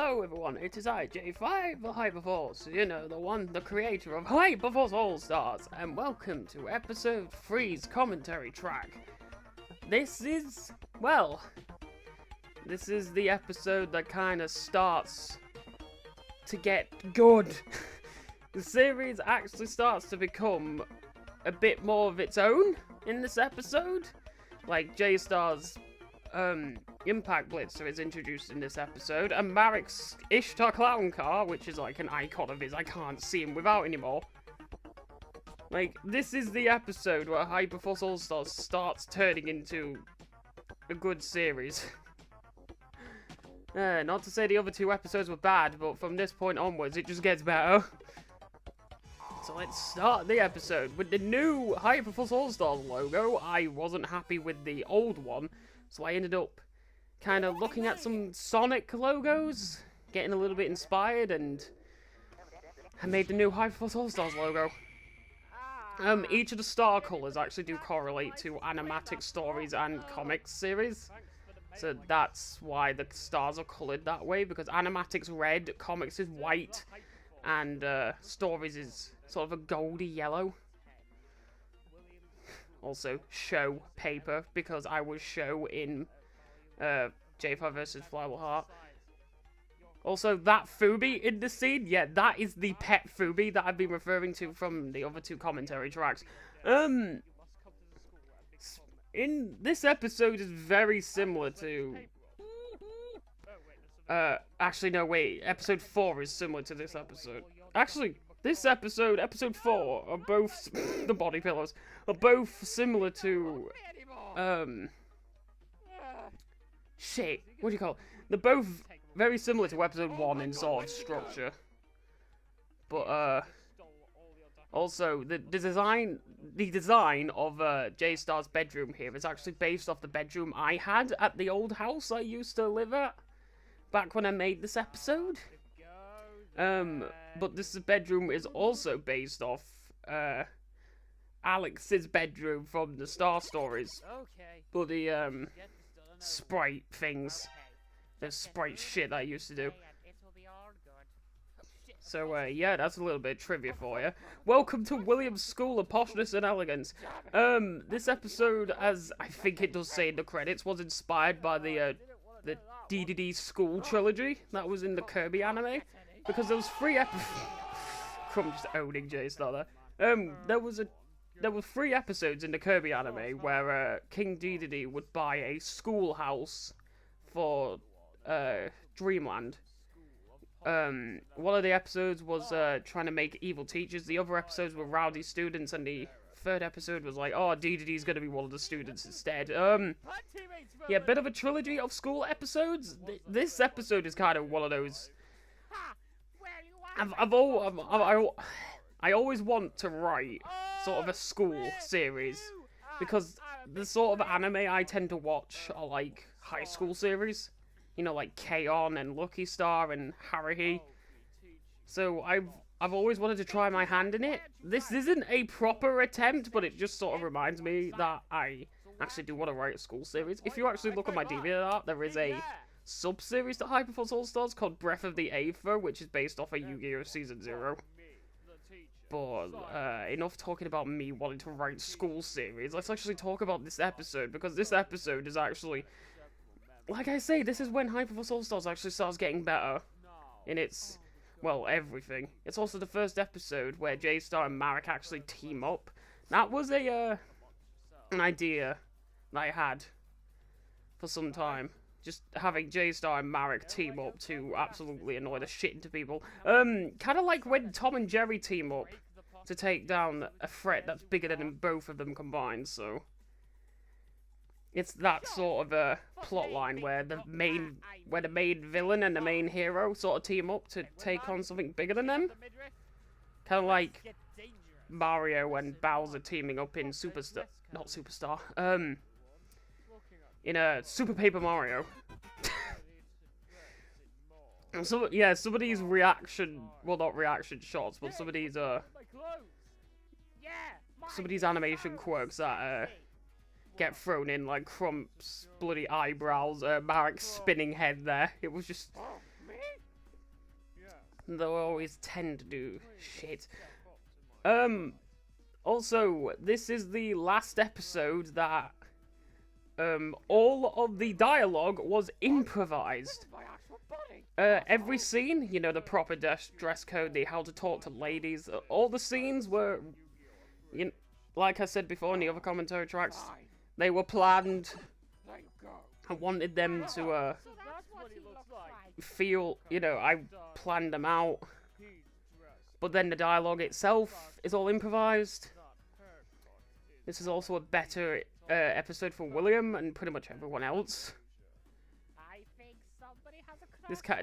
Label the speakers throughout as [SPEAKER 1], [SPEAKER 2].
[SPEAKER 1] Hello everyone, it is I, J5, the Hyperforce, you know, the one, the creator of Hyperforce All-Stars, and welcome to episode 3's commentary track. This is the episode that kind of starts to get good. The series actually starts to become a bit more of its own in this episode. Like, J-Star's Impact Blitzer is introduced in this episode, and Marik's Ishtar Clown Car, which is like an icon of his, I can't see him without anymore. Like, this is the episode where Hyperforce All-Stars starts turning into a good series. Not to say the other two episodes were bad, but from this point onwards, it just gets better. So let's start the episode with the new Hyperforce All-Stars logo. I wasn't happy with the old one, so I ended up kind of looking at some Sonic logos, getting a little bit inspired, and I made the new Hyperforce All-Stars logo. Each of the star colors actually do correlate to Animatic stories and comics series. So that's why the stars are colored that way, because Animatic's red, comics is white, and stories is sort of a goldy yellow. Also, show paper, because I was show in J5 vs. Flyable Heart. Also, that Fubi in the scene, yeah, that is the pet Fubi that I've been referring to from the other two commentary tracks. In this episode is very similar to... actually, no, wait, episode 4 is similar to this episode. Actually, this episode, episode 4, are both, the body pillows, are both similar to, shit, what do you call it? They're both very similar to episode 1 in sort of structure. But, also, the design of, J-Star's bedroom here is actually based off the bedroom I had at the old house I used to live at, back when I made this episode. But this bedroom is also based off, Alex's bedroom from the Star Stories. But the, sprite things, the sprite shit I used to do. So, yeah, that's a little bit of trivia for you. Welcome to William's School of Poshness and Elegance. This episode, as I think it does say in the credits, was inspired by the DDD School trilogy that was in the Kirby anime. Because there was 3 episodes... I'm just owning J-Star there. There were 3 episodes in the Kirby anime where King Dedede would buy a schoolhouse for Dreamland. One of the episodes was trying to make evil teachers. The other episodes were rowdy students, and the 3rd episode was like, oh, Dedede's gonna be one of the students instead. Yeah, bit of a trilogy of school episodes. This episode is kind of one of those. I always want to write sort of a school series, because the sort of anime I tend to watch are like high school series, you know, like K-On! And Lucky Star and Haruhi. So I've always wanted to try my hand in it. This isn't a proper attempt, but it just sort of reminds me that I actually do want to write a school series. If you actually look at my DeviantArt, there is a sub-series to Hyperforce All-Stars called Breath of the Aether, which is based off of Yu-Gi-Oh! Season 0. But, enough talking about me wanting to write school series. Let's actually talk about this episode, because this episode is actually... Like I say, this is when Hyperforce All-Stars actually starts getting better in its, well, everything. It's also the first episode where J-Star and Marik actually team up. That was an idea that I had for some time. Just having J-Star and Marik team up to absolutely annoy the shit into people. Kind of like when Tom and Jerry team up to take down a threat that's bigger than both of them combined, so... It's that sort of a plot line where the main villain and the main hero sort of team up to take on something bigger than them. Kind of like Mario and Bowser teaming up in in Super Paper Mario. So, yeah, some of these reaction, well, not reaction shots, but some of these animation quirks that get thrown in, like Crump's bloody eyebrows, Marik's spinning head there. It was just They always tend to do shit. Also, this is the last episode that all of the dialogue was improvised. Every scene, you know, the proper dress code, the how to talk to ladies, all the scenes were, you know, like I said before in the other commentary tracks, they were planned. I wanted them to feel, you know, I planned them out. But then the dialogue itself is all improvised. This is also a better episode for William and pretty much everyone else.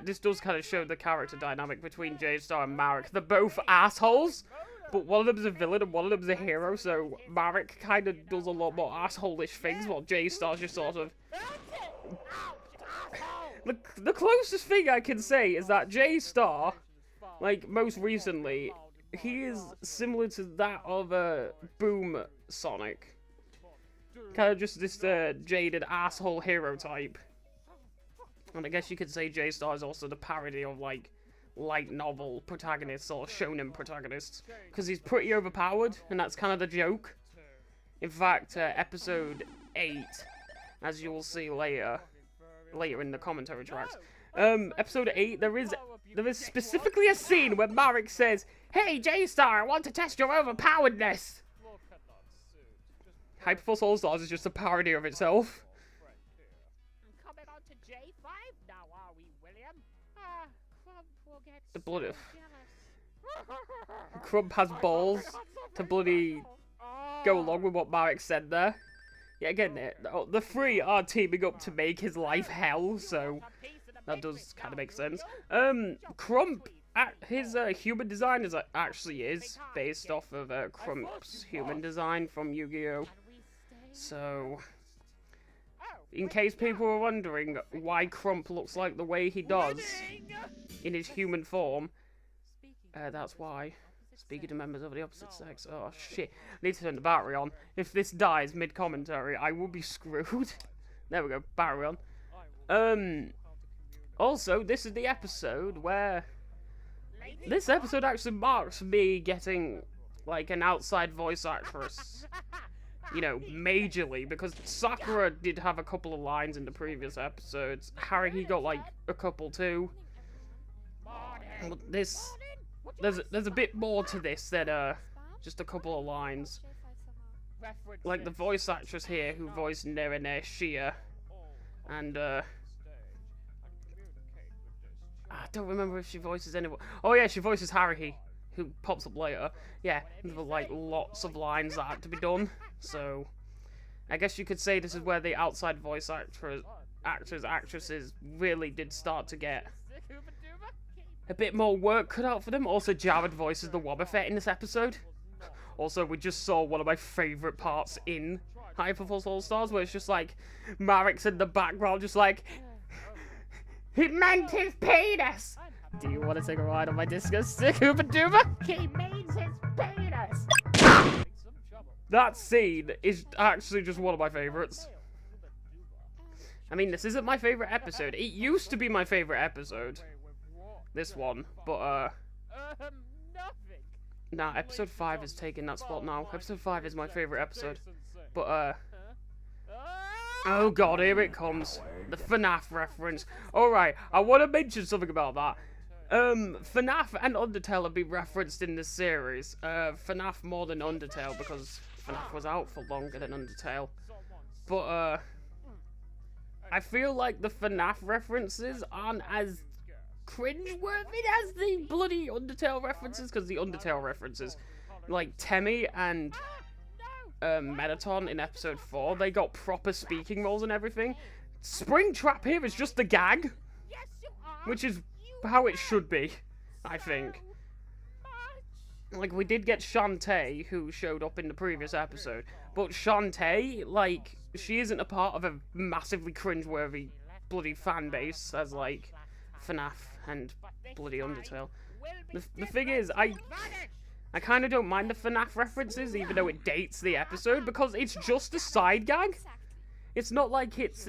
[SPEAKER 1] This does kind of show the character dynamic between J-Star and Marek. They're both assholes, but one of them's a villain and one of them's a hero, so Marek kind of does a lot more asshole-ish things, while J-Star's just sort of... The closest thing I can say is that J-Star, like, most recently, he is similar to that of Boom Sonic. Kind of just this jaded asshole hero type. And I guess you could say J-Star is also the parody of, like, light novel protagonists or shonen protagonists. Because he's pretty overpowered, and that's kind of the joke. In fact, episode 8, as you will see later in the commentary tracks, episode 8, there is specifically a scene where Marek says, "Hey, J-Star, I want to test your overpoweredness." Hyperforce All-Stars is just a parody of itself. The blood of... Crump has balls to bloody go along with what Marek said there. Yeah, again, the three are teaming up to make his life hell, so that does kind of make sense. Crump, his human design actually is based off of Crump's human design from Yu-Gi-Oh! So, in case people were wondering why Crump looks like the way he does in his human form, that's why. Speaking to members of the opposite sex. Oh shit, I need to turn the battery on. If this dies mid-commentary, I will be screwed. There we go, battery on. Also, this is the episode where... This episode actually marks me getting, like, an outside voice actress. You know, majorly, because Sakura did have a couple of lines in the previous episodes. Harry, he got, like, a couple too. But there's a bit more to this than just a couple of lines. Like the voice actress here who voiced Nerene Shia, and I don't remember if she voices anyone. Oh yeah, she voices Haruhi, who pops up later. Yeah, there were like lots of lines that had to be done. So I guess you could say this is where the outside voice actresses really did start to get a bit more work cut out for them. Also, Jared voices the Wobbuffet in this episode. Also, we just saw one of my favourite parts in Hyperforce All-Stars, where it's just like, Marek's in the background just like, "He meant his penis! Do you want to take a ride on my discus, Sakura-Yui? He means his penis!" That scene is actually just one of my favourites. I mean, this isn't my favourite episode. It used to be my favourite episode. This one, but nah, episode 5 has taken that spot now. Episode 5 is my favourite episode, but oh god, here it comes, the FNAF reference. Alright, I want to mention something about that. FNAF and Undertale have been referenced in this series. FNAF more than Undertale, because FNAF was out for longer than Undertale. But I feel like the FNAF references aren't as cringe-worthy as the bloody Undertale references, because the Undertale references, like Temmie and Mettaton in episode 4, they got proper speaking roles and everything. Springtrap here is just the gag, which is how it should be, I think. Like, we did get Shantae, who showed up in the previous episode, but Shantae, like, she isn't a part of a massively cringe-worthy bloody fan base as, like, FNAF and bloody Undertale. The thing is, I kind of don't mind the FNAF references, even though it dates the episode, because it's just a side gag. It's not like it's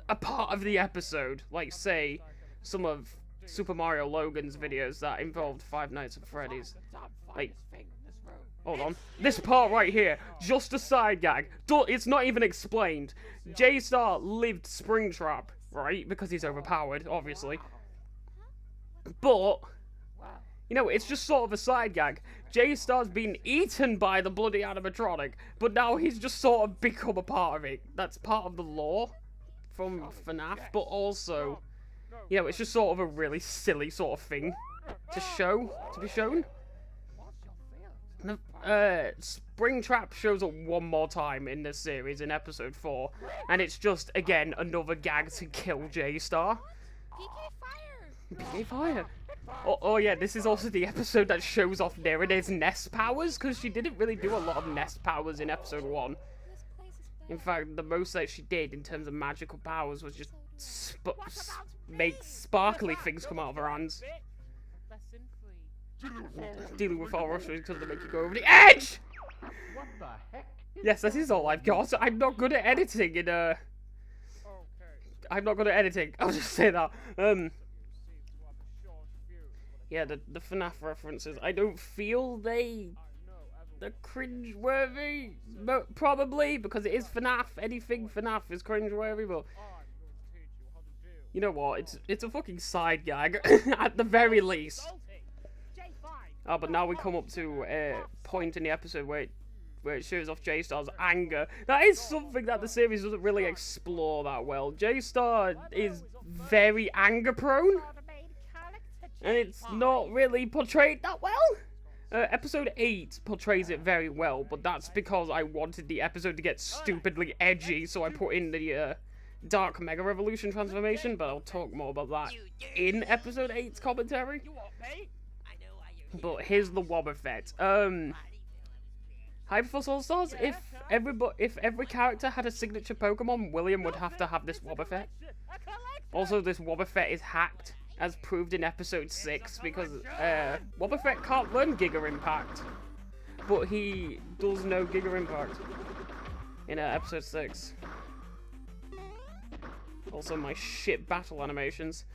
[SPEAKER 1] a part of the episode, like, say, some of Super Mario Logan's videos that involved Five Nights at Freddy's. Like, hold on. This part right here, just a side gag. It's not even explained. J-Star lived Springtrap, right? Because he's overpowered, obviously. But, you know, it's just sort of a side gag. J-Star's been eaten by the bloody animatronic, but now he's just sort of become a part of it. That's part of the lore from FNAF, but also, you know, it's just sort of a really silly sort of thing to be shown. Springtrap shows up one more time in this series in episode 4, and it's just, again, another gag to kill J-Star. PK Fire! Oh yeah, this is also the episode that shows off Nerida's nest powers, because she didn't really do a lot of nest powers in episode 1. In fact, the most that she did in terms of magical powers was just make sparkly things come out of her hands. Dealing with all rushes because they make you go over the edge!
[SPEAKER 2] What the heck?
[SPEAKER 1] Yes, this is all I've got. I'm not good at editing in I'm not good at editing. I'll just say that. Yeah, the FNAF references, I don't feel they're cringe-worthy. Probably, because it is FNAF. Anything FNAF is cringe-worthy, but you know what? It's a fucking side gag, at the very least. Oh, but now we come up to a point in the episode where it shows off J-Star's anger. That is something that the series doesn't really explore that well. J-Star is very anger-prone, and it's not really portrayed that well. Episode 8 portrays it very well, but that's because I wanted the episode to get stupidly edgy, so I put in the Dark Mega Revolution transformation, but I'll talk more about that in episode 8's commentary. But here's the Wobbuffet. Hyperforce All-Stars, if every character had a signature Pokemon, William would have to have this Wobbuffet. Also, this Wobbuffet is hacked, as proved in episode 6, because Wobbuffet can't learn Giga Impact, but he does know Giga Impact in episode 6. Also, my shit battle animations.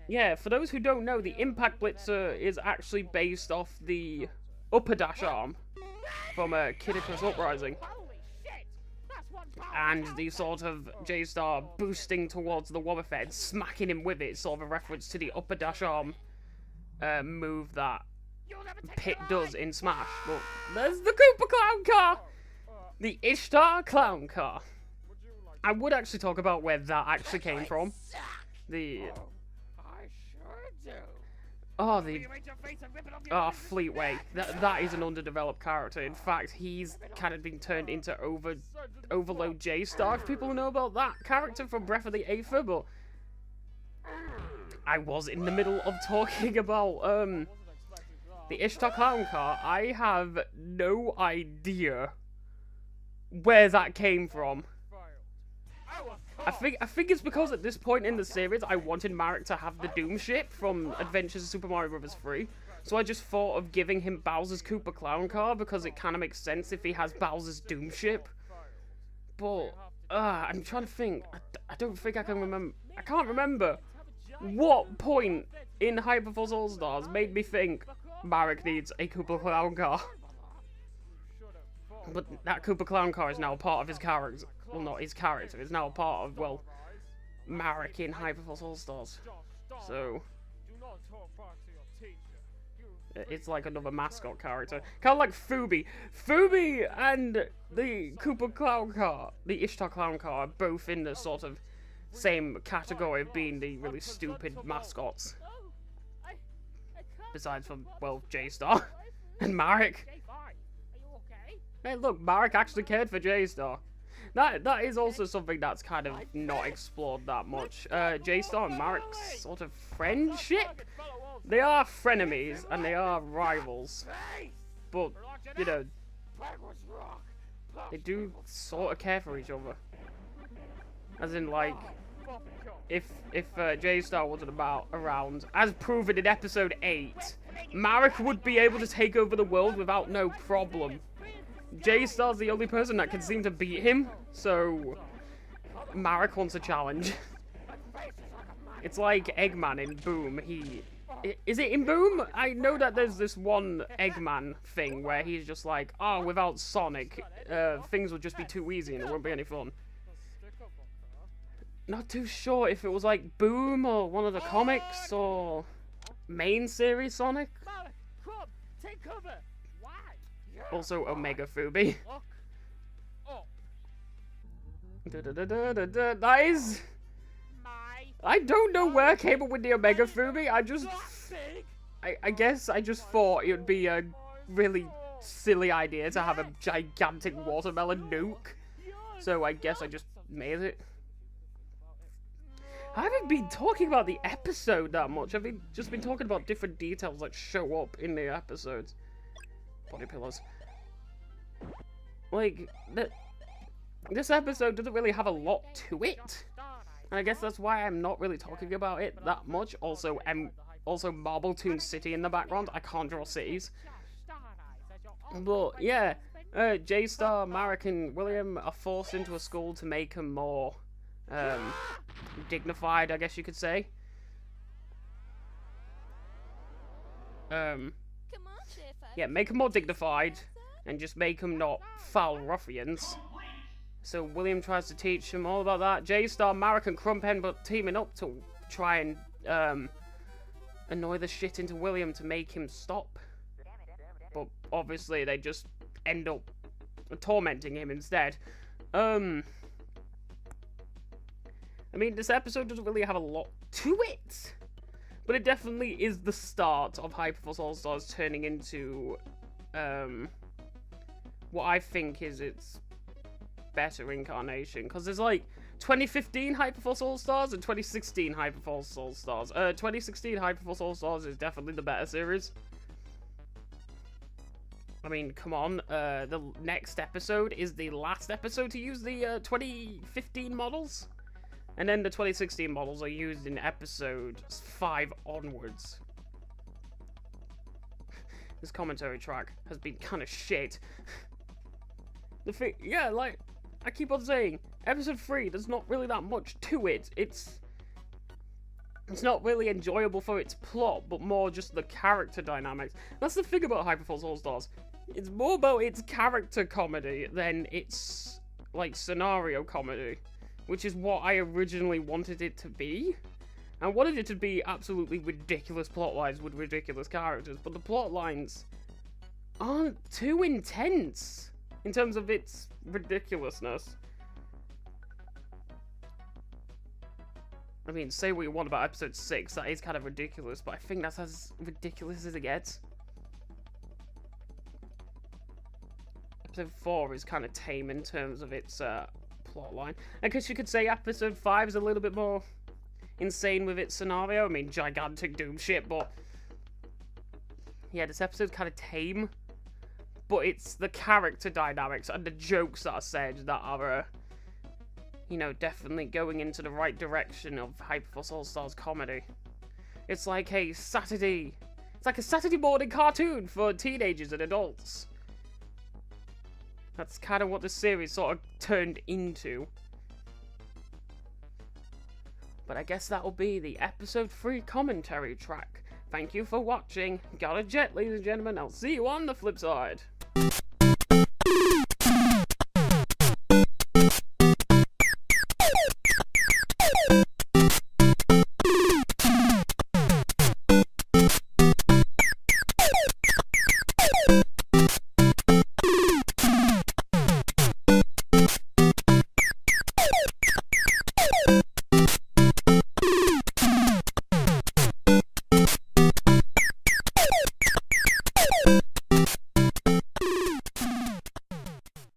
[SPEAKER 1] Yeah, for those who don't know, the Impact Blitzer is actually based off the Upper Dash Arm from Kid Icarus Uprising. And the sort of J-Star boosting towards the Wobbuffet, smacking him with it, sort of a reference to the Upper Dash Arm move that Pit does in Smash. But there's the Koopa Clown Car! The Ishtar Clown Car. I would actually talk about where that actually came from. Fleetway. That is an underdeveloped character. In fact, he's kind of been turned into Overload J-Star, if people know about that character from Breath of the Aether, but I was in the middle of talking about the Ishtar Clown Car. I have no idea where that came from. I think it's because at this point in the series, I wanted Marek to have the Doom Ship from Adventures of Super Mario Bros. 3. So I just thought of giving him Bowser's Koopa Clown Car because it kind of makes sense if he has Bowser's Doom Ship. But, I'm trying to think. I don't think I can remember. I can't remember what point in Hyperforce All-Stars made me think Marek needs a Koopa Clown Car. But that Koopa Clown Car is now part of his character. Well, not his character. It's now a part of, well, Marek in Hyperforce All-Stars. So it's like another mascot character. Kind of like Fubi. Fubi and the Koopa Clown Car, the Ishtar Clown Car, are both in the sort of same category of being the really stupid mascots. Besides from, well, J-Star and Marek. Hey, look, Marek actually cared for J-Star. That is also something that's kind of not explored that much. J-Star and Marek's sort of friendship? They are frenemies, and they are rivals. But, you know, they do sort of care for each other. As in, like, if J-Star wasn't around, as proven in episode 8, Marek would be able to take over the world without no problem. J-Star's the only person that can seem to beat him, so Marek wants a challenge. It's like Eggman in Boom. Is it in Boom? I know that there's this one Eggman thing where he's just like, oh, without Sonic, things would just be too easy and it wouldn't be any fun. Not too sure if it was like Boom or one of the comics or main series Sonic. Also Omega Fubi. Nice. I don't know where I came up with the Omega Fubi. I guess I just thought it would be a really silly idea to have a gigantic watermelon nuke. So I guess I just made it. I haven't been talking about the episode that much. I've just been talking about different details that show up in the episodes. Body pillows. Like, this episode doesn't really have a lot to it. And I guess that's why I'm not really talking about it that much. Also Marbletoon City in the background. I can't draw cities. But, yeah. J-Star, Marek, and William are forced into a school to make them more dignified, I guess you could say. Yeah, make them more dignified and just make them not foul ruffians. So William tries to teach him all about that. J-Star, Marek, and Crumpend but teaming up to try and annoy the shit into William to make him stop. But obviously they just end up tormenting him instead. I mean, this episode doesn't really have a lot to it, but it definitely is the start of Hyperforce All-Stars turning into what I think is its better incarnation, because there's like 2015 Hyperforce All-Stars and 2016 Hyperforce All-Stars. 2016 Hyperforce All-Stars is definitely the better series. I mean, come on, the next episode is the last episode to use the 2015 models. And then the 2016 models are used in episode 5 onwards. This commentary track has been kind of shit. The thing, yeah, like, I keep on saying, episode 3, there's not really that much to it. It's not really enjoyable for its plot, but more just the character dynamics. That's the thing about Hyperforce All-Stars. It's more about its character comedy than its, like, scenario comedy. Which is what I originally wanted it to be. I wanted it to be absolutely ridiculous plot lines with ridiculous characters, but the plot lines aren't too intense in terms of its ridiculousness. I mean, say what you want about episode 6, that is kind of ridiculous, but I think that's as ridiculous as it gets. Episode 4 is kind of tame in terms of its plotline. I guess you could say episode 5 is a little bit more insane with its scenario. I mean, gigantic doom shit, but yeah, this episode's kind of tame. But it's the character dynamics and the jokes that are said that are, you know, definitely going into the right direction of Hyperforce All-Stars comedy. It's like a Saturday morning cartoon for teenagers and adults. That's kind of what the series sort of turned into. But I guess that'll be the episode 3 commentary track. Thank you for watching. Got a jet, ladies and gentlemen. I'll see you on the flip side.